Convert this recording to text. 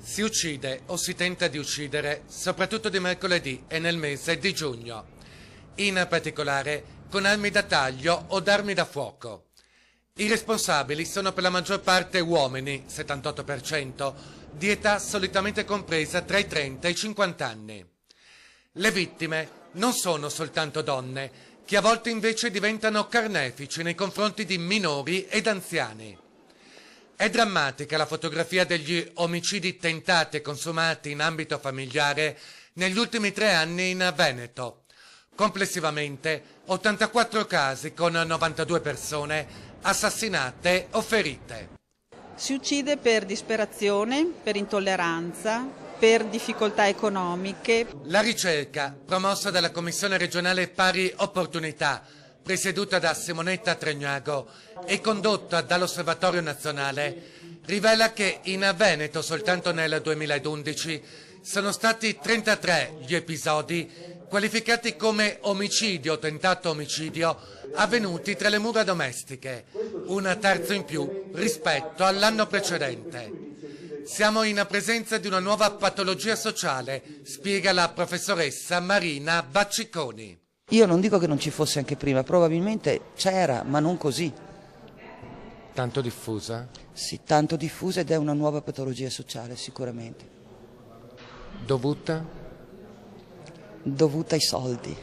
Si uccide o si tenta di uccidere soprattutto di mercoledì e nel mese di giugno, in particolare con armi da taglio o armi da fuoco. I responsabili sono per la maggior parte uomini, 78%, di età solitamente compresa tra i 30 e i 50 anni. Le vittime non sono soltanto donne, che a volte invece diventano carnefici nei confronti di minori ed anziani. È drammatica la fotografia degli omicidi tentati e consumati in ambito familiare negli ultimi 3 anni in Veneto. Complessivamente 84 casi con 92 persone assassinate o ferite. Si uccide per disperazione, per intolleranza, per difficoltà economiche. La ricerca, promossa dalla Commissione regionale Pari Opportunità, presieduta da Simonetta Tregnago e condotta dall'Osservatorio Nazionale, rivela che in Veneto soltanto nel 2011 sono stati 33 gli episodi qualificati come omicidio o tentato omicidio avvenuti tra le mura domestiche, un terzo in più rispetto all'anno precedente. Siamo in presenza di una nuova patologia sociale, spiega la professoressa Marina Bacciconi. Io non dico che non ci fosse anche prima, probabilmente c'era, ma non così. Tanto diffusa? Sì, tanto diffusa ed è una nuova patologia sociale sicuramente. Dovuta? Dovuta ai soldi.